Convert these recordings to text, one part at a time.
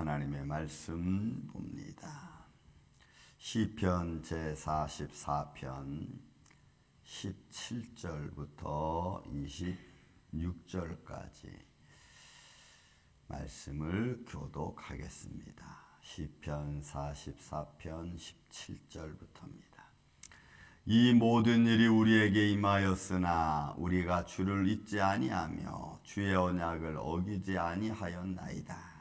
하나님의 말씀 봅니다. 시편 제44편 17절부터 26절까지 말씀을 교독하겠습니다. 시편 44편 17절부터입니다. 이 모든 일이 우리에게 임하였으나 우리가 주를 잊지 아니하며 주의 언약을 어기지 아니하였나이다.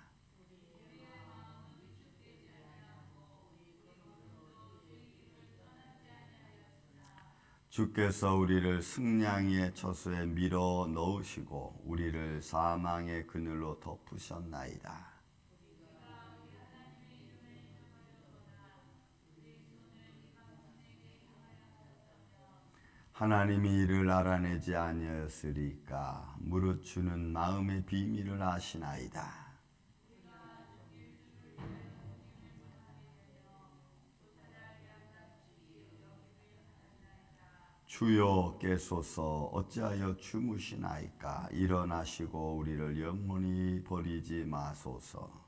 주께서 우리를 승냥이의 처소에 밀어 넣으시고 우리를 사망의 그늘로 덮으셨나이다. 하나님이 이를 알아내지 아니하였으리까 무릇 주는 마음의 비밀을 아시나이다. 주여 깨소서 어찌하여 주무시나이까. 일어나시고 우리를 영원히 버리지 마소서.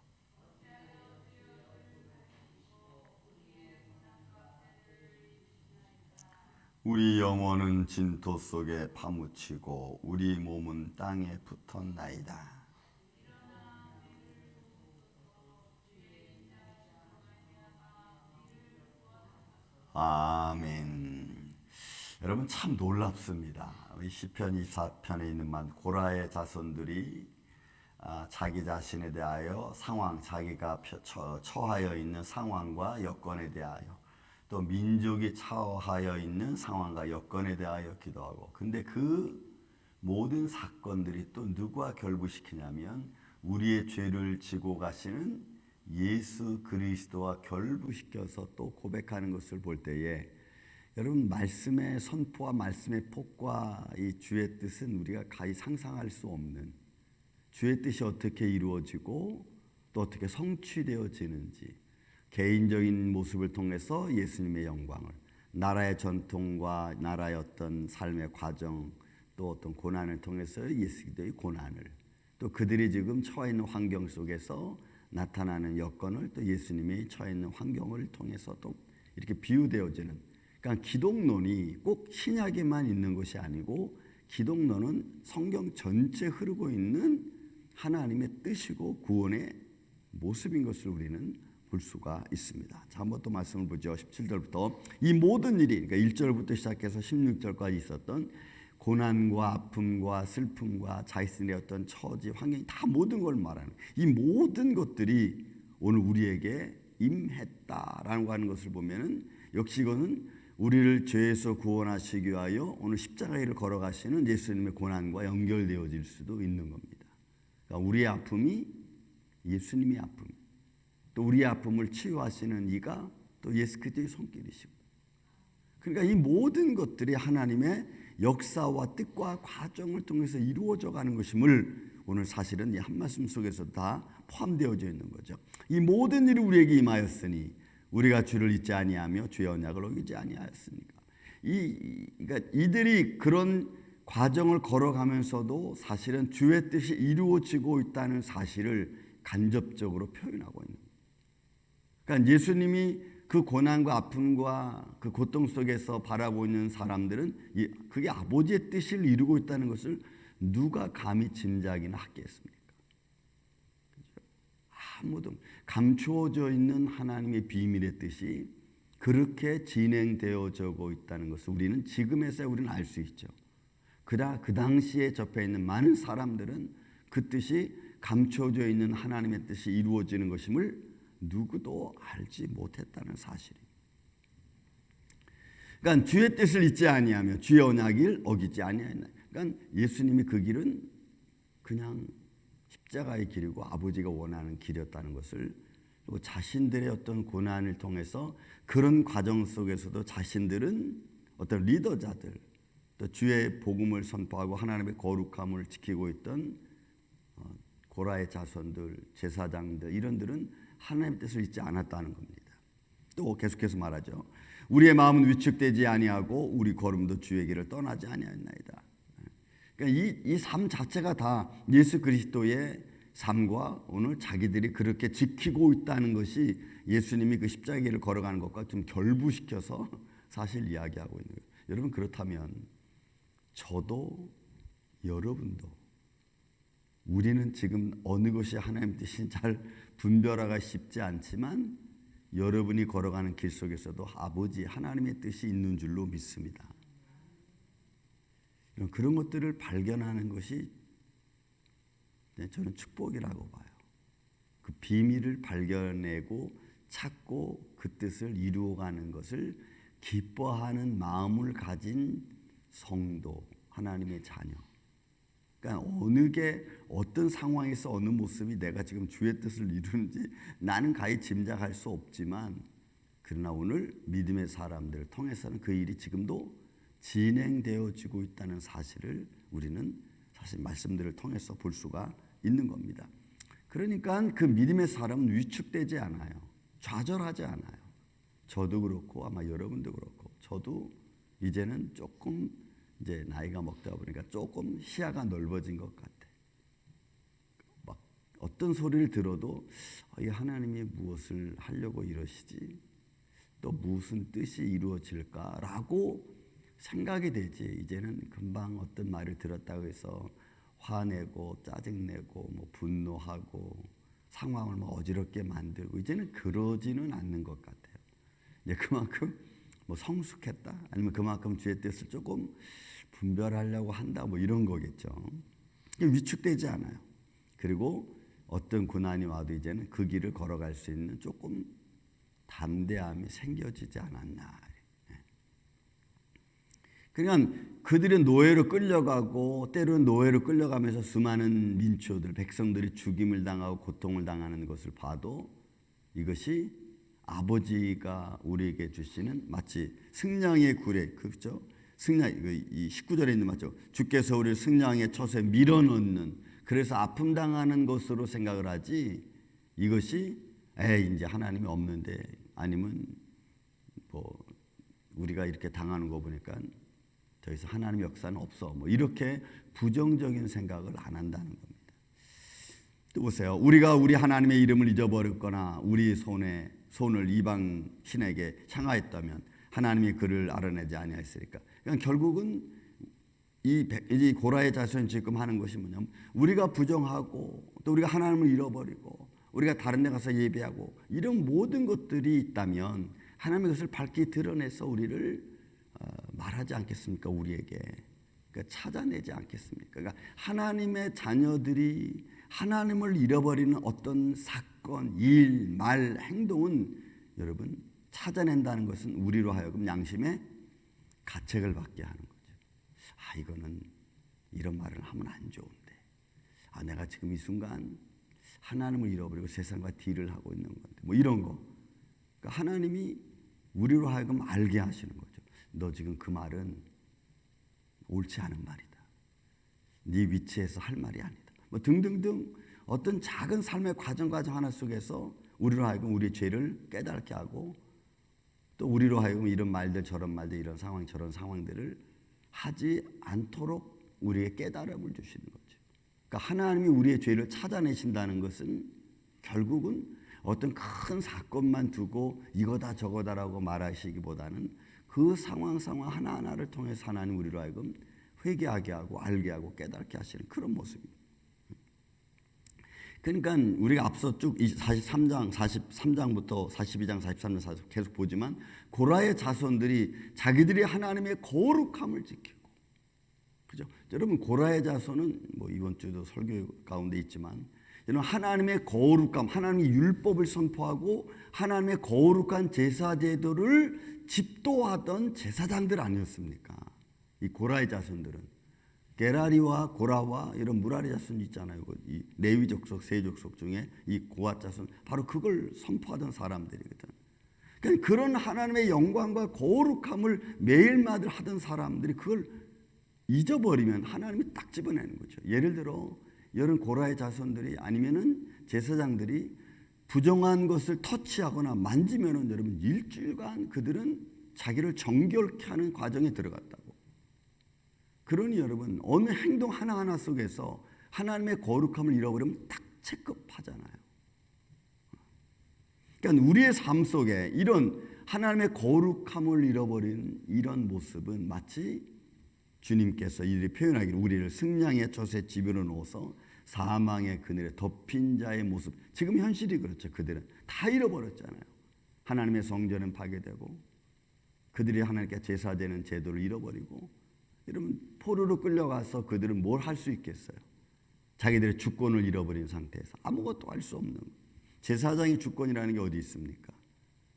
우리 영혼은 진토 속에 파묻히고 우리 몸은 땅에 붙었나이다. 아멘. 여러분 참 놀랍습니다. 시편 24편에 있는 고라의 자손들이 자기 자신에 대하여 상황, 자기가 처하여 있는 상황과 여건에 대하여 또 민족이 처하여 있는 상황과 여건에 대하여 기도하고, 근데 그 모든 사건들이 또 누구와 결부시키냐면 우리의 죄를 지고 가시는 예수 그리스도와 결부시켜서 또 고백하는 것을 볼 때에, 여러분 말씀의 선포와 말씀의 폭과 이 주의 뜻은 우리가 가히 상상할 수 없는, 주의 뜻이 어떻게 이루어지고 또 어떻게 성취되어지는지, 개인적인 모습을 통해서 예수님의 영광을, 나라의 전통과 나라의 어떤 삶의 과정, 또 어떤 고난을 통해서 예수 그리스도의 고난을, 또 그들이 지금 처해 있는 환경 속에서 나타나는 여건을 또 예수님이 처해 있는 환경을 통해서 또 이렇게 비유되어지는, 그러니까 기독론이 꼭 신약에만 있는 것이 아니고 기독론은 성경 전체에 흐르고 있는 하나님의 뜻이고 구원의 모습인 것을 우리는 볼 수가 있습니다. 자, 한번 또 말씀을 보죠. 17절부터 이 모든 일이, 그러니까 1절부터 시작해서 16절까지 있었던 고난과 아픔과 슬픔과 자신의 어떤 처지, 환경이 다 모든 걸 말하는, 이 모든 것들이 오늘 우리에게 임했다라는 거 하는 것을 보면은 역시 이거는 우리를 죄에서 구원하시기 위하여 오늘 십자가의 길을 걸어가시는 예수님의 고난과 연결되어질 수도 있는 겁니다. 그러니까 우리의 아픔이 예수님의 아픔, 또 우리의 아픔을 치유하시는 이가 또 예수 그리스도의 손길이시고, 그러니까 이 모든 것들이 하나님의 역사와 뜻과 과정을 통해서 이루어져 가는 것임을 오늘 사실은 이 한 말씀 속에서 다 포함되어져 있는 거죠. 이 모든 일이 우리에게 임하였으니 우리가 주를 잊지 아니하며 주의 언약을 어기지 아니하였으니까. 그러니까 이들이 그런 과정을 걸어가면서도 사실은 주의 뜻이 이루어지고 있다는 사실을 간접적으로 표현하고 있는 거예요. 그러니까 예수님이 그 고난과 아픔과 그 고통 속에서 바라보고 있는 사람들은 그게 아버지의 뜻을 이루고 있다는 것을 누가 감히 짐작이나 하겠습니까? 아무도. 감추어져 있는 하나님의 비밀의 뜻이 그렇게 진행되어지고 있다는 것을 우리는 지금에서야 우리는 알 수 있죠. 그러나 그 당시에 접해 있는 많은 사람들은 그 뜻이 감추어져 있는 하나님의 뜻이 이루어지는 것임을 누구도 알지 못했다는 사실입니다. 그러니까 주의 뜻을 잊지 아니하며 주의 언약을 어기지 아니하였나. 그러니까 예수님이 그 길은 그냥 십자가의 길이고 아버지가 원하는 길이었다는 것을, 그리고 자신들의 어떤 고난을 통해서 그런 과정 속에서도 자신들은 어떤 리더자들, 또 주의 복음을 선포하고 하나님의 거룩함을 지키고 있던 고라의 자손들, 제사장들, 이런들은 하나님의 뜻을 잊지 않았다는 겁니다. 또 계속해서 말하죠. 우리의 마음은 위축되지 아니하고 우리 걸음도 주의 길을 떠나지 아니하였나이다. 그러니까 이 삶 자체가 다 예수 그리스도의 삶과 오늘 자기들이 그렇게 지키고 있다는 것이 예수님이 그 십자가를 걸어가는 것과 좀 결부시켜서 사실 이야기하고 있는 거예요. 여러분, 그렇다면 저도 여러분도 우리는 지금 어느 것이 하나님 뜻인지 잘 분별하기가 쉽지 않지만 여러분이 걸어가는 길 속에서도 아버지 하나님의 뜻이 있는 줄로 믿습니다. 그런 것들을 발견하는 것이 저는 축복이라고 봐요. 그 비밀을 발견하고 찾고 그 뜻을 이루어가는 것을 기뻐하는 마음을 가진 성도, 하나님의 자녀. 그러니까 어느 게 어떤 상황에서 어느 모습이 내가 지금 주의 뜻을 이루는지 나는 가히 짐작할 수 없지만, 그러나 오늘 믿음의 사람들을 통해서는 그 일이 지금도 진행되어지고 있다는 사실을 우리는 사실 말씀들을 통해서 볼 수가 있는 겁니다. 그러니까 그 믿음의 사람은 위축되지 않아요. 좌절하지 않아요. 저도 그렇고 아마 여러분도 그렇고, 저도 이제는 조금 이제 나이가 먹다 보니까 조금 시야가 넓어진 것 같아. 막 어떤 소리를 들어도 이 하나님이 무엇을 하려고 이러시지? 또 무슨 뜻이 이루어질까라고 생각이 되지. 이제는 금방 어떤 말을 들었다고 해서 화내고 짜증내고 뭐 분노하고 상황을 뭐 어지럽게 만들고 이제는 그러지는 않는 것 같아요. 이제 그만큼 뭐 성숙했다, 아니면 그만큼 주의 뜻을 조금 분별하려고 한다, 뭐 이런 거겠죠. 위축되지 않아요. 그리고 어떤 고난이 와도 이제는 그 길을 걸어갈 수 있는 조금 담대함이 생겨지지 않았나. 그러니까 그들은 노예로 끌려가고 때로는 노예로 끌려가면서 수많은 민초들, 백성들이 죽임을 당하고 고통을 당하는 것을 봐도 이것이 아버지가 우리에게 주시는 마치 승냥이의 굴에, 그렇죠? 승냥, 이 19절에 있는 맞죠? 주께서 우리를 승냥이의 덫에 밀어넣는, 그래서 아픔 당하는 것으로 생각을 하지, 이것이 이제 하나님이 없는데, 아니면 뭐 우리가 이렇게 당하는 거 보니까 더 이상 하나님의 역사는 없어, 뭐 이렇게 부정적인 생각을 안 한다는 겁니다. 또 보세요. 우리가 우리 하나님의 이름을 잊어버렸거나 우리 손을 이방 신에게 향하였다면 하나님이 그를 알아내지 아니하였으리까. 그러니까 결국은 이 고라의 자손이 지금 하는 것이 뭐냐면, 우리가 부정하고 또 우리가 하나님을 잃어버리고 우리가 다른 데 가서 예배하고 이런 모든 것들이 있다면 하나님의 것을 밝히 드러내서 우리를 말하지 않겠습니까? 우리에게. 그러니까 찾아내지 않겠습니까? 그러니까 하나님의 자녀들이 하나님을 잃어버리는 어떤 사건, 일, 말, 행동은 여러분 찾아낸다는 것은 우리로 하여금 양심의 가책을 받게 하는 거죠. 이거는 이런 말을 하면 안 좋은데, 내가 지금 이 순간 하나님을 잃어버리고 세상과 딜을 하고 있는 건데, 뭐 이런 거. 그러니까 하나님이 우리로 하여금 알게 하시는 거죠. 너 지금 그 말은 옳지 않은 말이다. 네 위치에서 할 말이 아니다. 뭐 등등등 어떤 작은 삶의 과정 하나 속에서 우리로 하여금 우리의 죄를 깨닫게 하고, 또 우리로 하여금 이런 말들 저런 말들, 이런 상황 저런 상황들을 하지 않도록 우리에게 깨달음을 주시는 거죠. 그러니까 하나님이 우리의 죄를 찾아내신다는 것은 결국은 어떤 큰 사건만 두고 이거다 저거다라고 말하시기보다는 그 상황 하나하나를 통해서 하나님 우리로 하여금 회개하게 하고 알게 하고 깨닫게 하시는 그런 모습입니다. 그러니까 우리가 앞서 쭉 43장부터 42장, 43장, 44장 계속 보지만 고라의 자손들이 자기들이 하나님의 거룩함을 지키고, 그죠? 여러분, 고라의 자손은 뭐 이번 주도 설교 가운데 있지만, 여러분 하나님의 거룩함, 하나님의 율법을 선포하고 하나님의 거룩한 제사 제도를 집도하던 제사장들 아니었습니까? 이 고라의 자손들은 게라리와 고라와 이런 무라리 자손 있잖아요. 이 레위 족속, 세 족속 중에 이 고앗 자손, 바로 그걸 선포하던 사람들이거든. 그러니까 그런 하나님의 영광과 거룩함을 매일마다 하던 사람들이 그걸 잊어버리면 하나님이 딱 집어내는 거죠. 예를 들어 이런 고라의 자손들이 아니면은 제사장들이 부정한 것을 터치하거나 만지면은 여러분 일주일간 그들은 자기를 정결케 하는 과정에 들어갔다고. 그러니 여러분 어느 행동 하나하나 속에서 하나님의 거룩함을 잃어버리면 딱 체급하잖아요. 그러니까 우리의 삶 속에 이런 하나님의 거룩함을 잃어버린 이런 모습은 마치 주님께서 이들이 표현하기를 우리를 승량의 젖에 집으로 넣어서 사망의 그늘에 덮인 자의 모습. 지금 현실이 그렇죠. 그들은 다 잃어버렸잖아요. 하나님의 성전은 파괴되고 그들이 하나님께 제사되는 제도를 잃어버리고, 여러분 포로로 끌려가서 그들은 뭘 할 수 있겠어요? 자기들의 주권을 잃어버린 상태에서 아무것도 할 수 없는, 제사장의 주권이라는 게 어디 있습니까?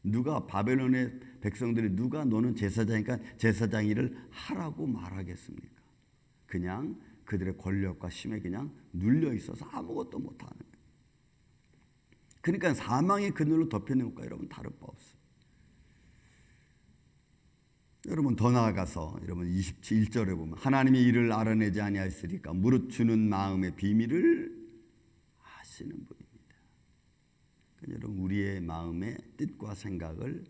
누가 바벨론의 백성들이 누가 너는 제사장이니까 제사장 일을 하라고 말하겠습니까? 그냥 그들의 권력과 힘에 그냥 눌려 있어서 아무것도 못하는 거예요. 그러니까 사망의 그늘로 덮여있는 것과 여러분 다를 바 없어요. 여러분 더 나아가서 여러분 21절에 보면 하나님의 일을 알아내지 아니하였으리까 무릇 주는 마음의 비밀을 아시는 분입니다. 그러니까 여러분 우리의 마음의 뜻과 생각을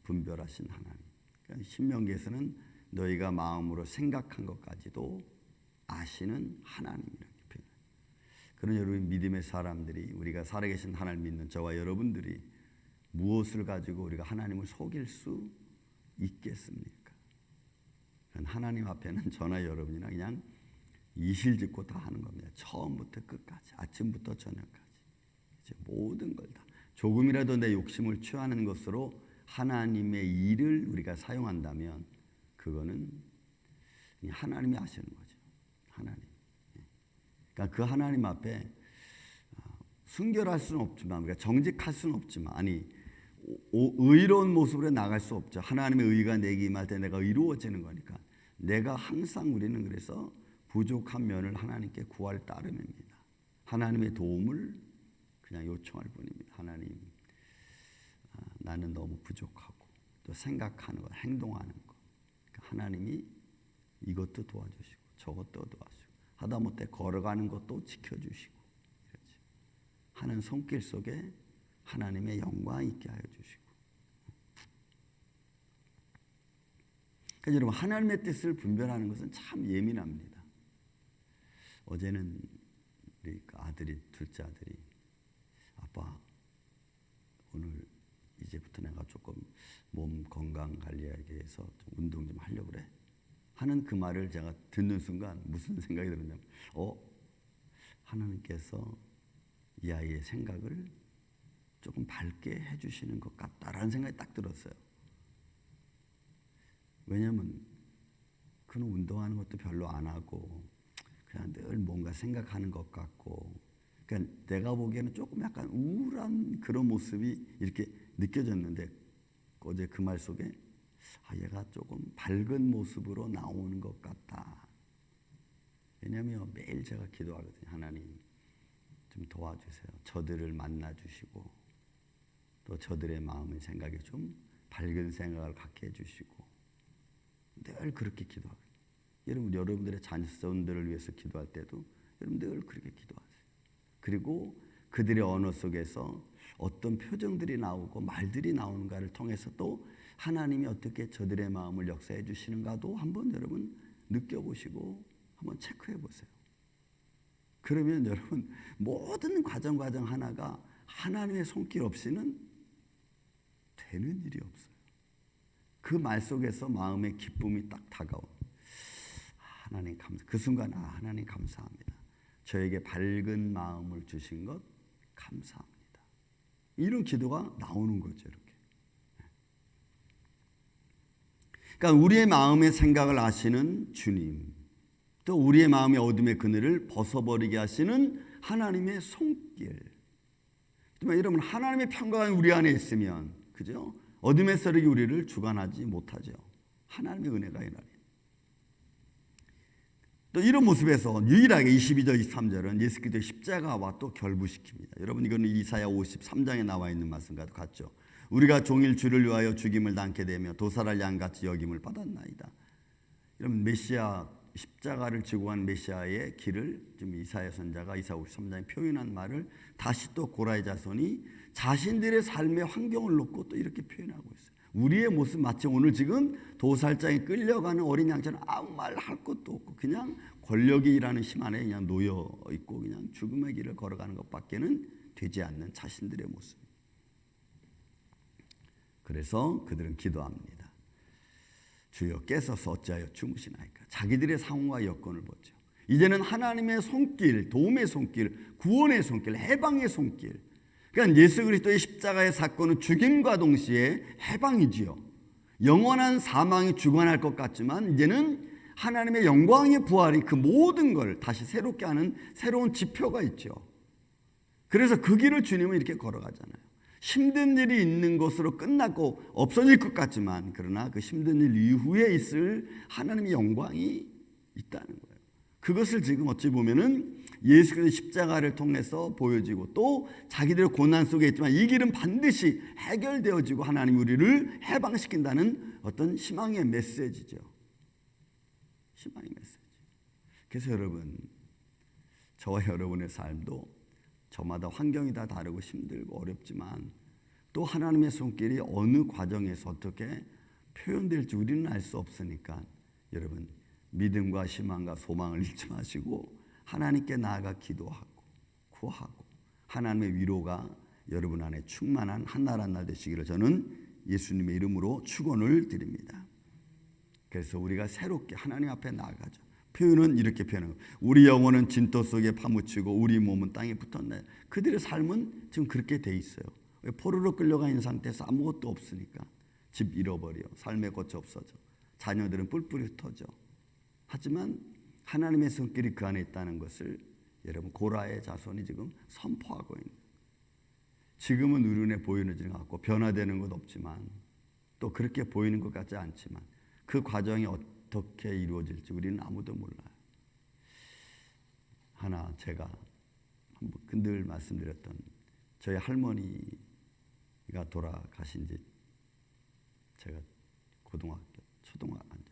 분별하신 하나님. 그러니까 신명기에서는 너희가 마음으로 생각한 것까지도 아시는 하나님이라고 표현해요. 그런 여러분 믿음의 사람들이, 우리가 살아계신 하나님 믿는 저와 여러분들이 무엇을 가지고 우리가 하나님을 속일 수 있겠습니까? 하나님 앞에는 저나 여러분이나 그냥 이실직고 다 하는 겁니다. 처음부터 끝까지, 아침부터 저녁까지 모든 걸 다 조금이라도 내 욕심을 취하는 것으로 하나님의 일을 우리가 사용한다면 그거는 하나님이 하시는 거죠. 하나님. 그러니까 그 하나님 앞에 순결할 수는 없지만, 우리가 정직할 수는 없지만, 아니 의로운 모습으로 나갈 수 없죠. 하나님의 의가 내게 임할 때 내가 의로워지는 거니까. 내가 항상, 우리는 그래서 부족한 면을 하나님께 구할 따름입니다. 하나님의 도움을 그냥 요청할 뿐입니다. 하나님, 나는 너무 부족하고 또 생각하는 것, 행동하는 것, 그러니까 하나님이 이것도 도와주시고 저것도 도와주시고 하다못해 걸어가는 것도 지켜주시고 이렇지. 하는 손길 속에 하나님의 영광 있게 하여 주시고. 그러니까 여러분 하나님의 뜻을 분별하는 것은 참 예민합니다. 어제는 우리 아들이, 둘째 아들이, 아빠 오늘 이제부터 내가 조금 몸 건강 관리하기 위해서 좀 운동 좀 하려고 그래 하는 그 말을 제가 듣는 순간 무슨 생각이 들었냐면, 하나님께서 이 아이의 생각을 조금 밝게 해주시는 것 같다라는 생각이 딱 들었어요. 왜냐하면 그는 운동하는 것도 별로 안 하고 그냥 늘 뭔가 생각하는 것 같고, 그러니까 내가 보기에는 조금 약간 우울한 그런 모습이 이렇게 느껴졌는데, 어제 그 말 속에 얘가 조금 밝은 모습으로 나오는 것 같다. 왜냐하면 매일 제가 기도하거든요. 하나님 좀 도와주세요. 저들을 만나주시고 또 저들의 마음의 생각에 좀 밝은 생각을 갖게 해주시고, 늘 그렇게 기도하거든요. 여러분들의 자녀들을 위해서 기도할 때도 여러분 늘 그렇게 기도하세요. 그리고 그들의 언어 속에서 어떤 표정들이 나오고 말들이 나오는가를 통해서 또 하나님이 어떻게 저들의 마음을 역사해 주시는가도 한번 여러분 느껴보시고 한번 체크해 보세요. 그러면 여러분 모든 과정 하나가 하나님의 손길 없이는 되는 일이 없어요. 그 말 속에서 마음의 기쁨이 딱 다가옵니다. 하나님 감사. 그 순간 하나님 감사합니다. 저에게 밝은 마음을 주신 것 감사합니다. 이런 기도가 나오는 거죠. 이렇게. 그러니까 우리의 마음의 생각을 아시는 주님, 또 우리의 마음의 어둠의 그늘을 벗어버리게 하시는 하나님의 손길. 여러분 하나님의 평강이 우리 안에 있으면, 그죠? 어둠의 세력이 우리를 주관하지 못하죠. 하나님의 은혜가 이나리. 또 이런 모습에서 유일하게 22절 23절은 예수 그리스도의 십자가와 또 결부시킵니다. 여러분 이거는 이사야 53장에 나와 있는 말씀과도 같죠. 우리가 종일 주를 위하여 죽임을 당케 되며 도살할 양같이 여김을 받았나이다. 여러분 메시아, 십자가를 지고 간 메시아의 길을 지금 이사야 선자가 이사야 53장에 표현한 말을 다시 또 고라의 자손이 자신들의 삶의 환경을 놓고 또 이렇게 표현하고 있어요. 우리의 모습 마치 오늘 지금 도살장에 끌려가는 어린 양처럼 아무 말 할 것도 없고 그냥 권력이 일하는 힘 안에 그냥 놓여 있고 그냥 죽음의 길을 걸어가는 것밖에는 되지 않는 자신들의 모습. 그래서 그들은 기도합니다. 주여 깨서서 어찌하여 주무시나이까. 자기들의 상황과 여건을 보죠. 이제는 하나님의 손길, 도움의 손길, 구원의 손길, 해방의 손길. 그러니까 예수 그리스도의 십자가의 사건은 죽임과 동시에 해방이지요. 영원한 사망이 주관할 것 같지만 이제는 하나님의 영광의 부활이 그 모든 걸 다시 새롭게 하는 새로운 지표가 있죠. 그래서 그 길을 주님은 이렇게 걸어가잖아요. 힘든 일이 있는 것으로 끝나고 없어질 것 같지만 그러나 그 힘든 일 이후에 있을 하나님의 영광이 있다는 거예요. 그것을 지금 어찌 보면은 예수 그리스도의 십자가를 통해서 보여지고 또 자기들의 고난 속에 있지만 이 길은 반드시 해결되어지고 하나님 우리를 해방시킨다는 어떤 희망의 메시지죠. 희망의 메시지. 그래서 여러분, 저와 여러분의 삶도 저마다 환경이 다 다르고 힘들고 어렵지만 또 하나님의 손길이 어느 과정에서 어떻게 표현될지 우리는 알 수 없으니까 여러분 믿음과 희망과 소망을 잃지 마시고 하나님께 나아가 기도하고 구하고 하나님의 위로가 여러분 안에 충만한 한날 한날 되시기를 저는 예수님의 이름으로 축원을 드립니다. 그래서 우리가 새롭게 하나님 앞에 나아가죠. 표현은 이렇게 표현해요. 우리 영혼은 진토 속에 파묻히고 우리 몸은 땅에 붙었네. 그들의 삶은 지금 그렇게 돼 있어요. 포로로 끌려가 있는 상태에서 아무것도 없으니까 집 잃어버려. 삶의 꽃이 없어져. 자녀들은 뿔뿔이 흩어져. 하지만 하나님의 손길이 그 안에 있다는 것을 여러분 고라의 자손이 지금 선포하고 있는. 지금은 우리 눈에 보이는 것 같고 변화되는 것 없지만 또 그렇게 보이는 것 같지 않지만 그 과정이 어떻게 이루어질지 우리는 아무도 몰라요. 하나 제가 늘 말씀드렸던 저희 할머니가 돌아가신 지 제가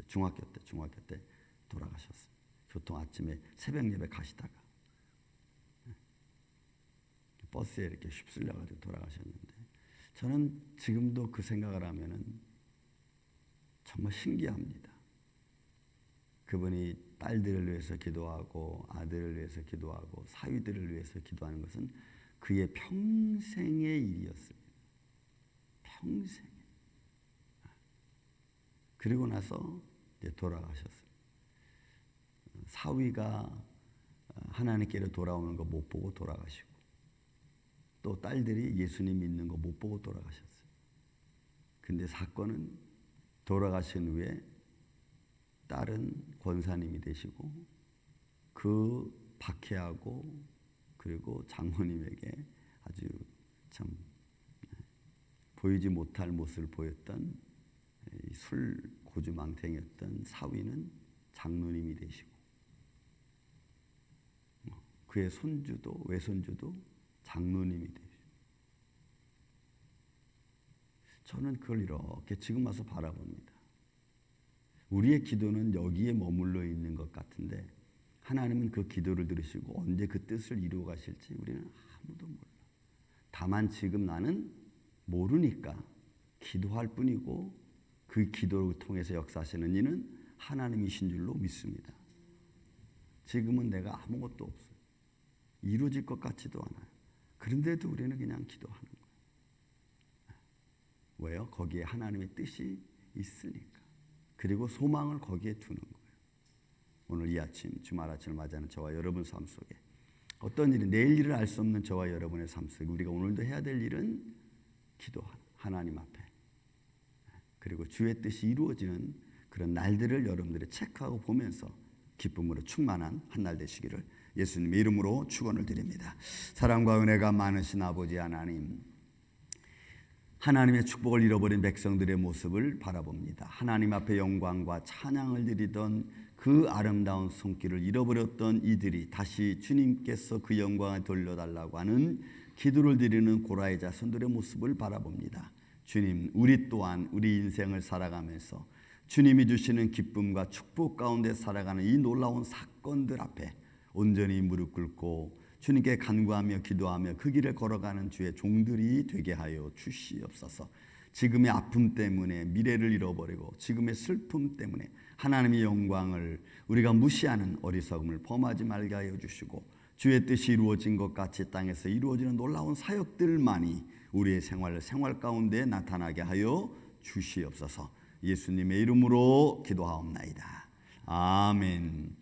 중학교 때 돌아가셨어요. 교통 아침에 새벽 예배 가시다가 버스에 이렇게 휩쓸려가지고 돌아가셨는데 저는 지금도 그 생각을 하면은 정말 신기합니다. 그분이 딸들을 위해서 기도하고 아들을 위해서 기도하고 사위들을 위해서 기도하는 것은 그의 평생의 일이었습니다. 평생. 그리고 나서 이제 돌아가셨어요. 사위가 하나님께로 돌아오는 거 못 보고 돌아가시고 또 딸들이 예수님 믿는 거 못 보고 돌아가셨어요. 근데 사건은 돌아가신 후에 딸은 권사님이 되시고 그 박해하고 그리고 장모님에게 아주 참 보이지 못할 모습을 보였던 술 고주망태였던 사위는 장로님이 되시고 그의 손주도 외손주도 장로님이 되시고 저는 그걸 이렇게 지금 와서 바라봅니다. 우리의 기도는 여기에 머물러 있는 것 같은데 하나님은 그 기도를 들으시고 언제 그 뜻을 이루어 가실지 우리는 아무도 몰라. 다만 지금 나는 모르니까 기도할 뿐이고 그 기도를 통해서 역사하시는 이는 하나님이신 줄로 믿습니다. 지금은 내가 아무것도 없어요. 이루어질 것 같지도 않아요. 그런데도 우리는 그냥 기도하는 거예요. 왜요? 거기에 하나님의 뜻이 있으니까. 그리고 소망을 거기에 두는 거예요. 오늘 이 아침 주말 아침을 맞이하는 저와 여러분 삶 속에 어떤 일이 내일 일을 알 수 없는 저와 여러분의 삶 속에 우리가 오늘도 해야 될 일은 기도하는 하나님 앞에 그리고 주의 뜻이 이루어지는 그런 날들을 여러분들이 체크하고 보면서 기쁨으로 충만한 한 날 되시기를 예수님의 이름으로 축원을 드립니다. 사랑과 은혜가 많으신 아버지 하나님, 하나님의 축복을 잃어버린 백성들의 모습을 바라봅니다. 하나님 앞에 영광과 찬양을 드리던 그 아름다운 손길을 잃어버렸던 이들이 다시 주님께서 그 영광을 돌려달라고 하는 기도를 드리는 고라의 자손들의 모습을 바라봅니다. 주님, 우리 또한 우리 인생을 살아가면서 주님이 주시는 기쁨과 축복 가운데 살아가는 이 놀라운 사건들 앞에 온전히 무릎 꿇고 주님께 간구하며 기도하며 그 길을 걸어가는 주의 종들이 되게 하여 주시옵소서. 지금의 아픔 때문에 미래를 잃어버리고 지금의 슬픔 때문에 하나님의 영광을 우리가 무시하는 어리석음을 범하지 말게 하여 주시고, 주의 뜻이 이루어진 것 같이 땅에서 이루어지는 놀라운 사역들만이 우리의 생활 가운데 나타나게 하여 주시옵소서. 예수님의 이름으로 기도하옵나이다. 아멘.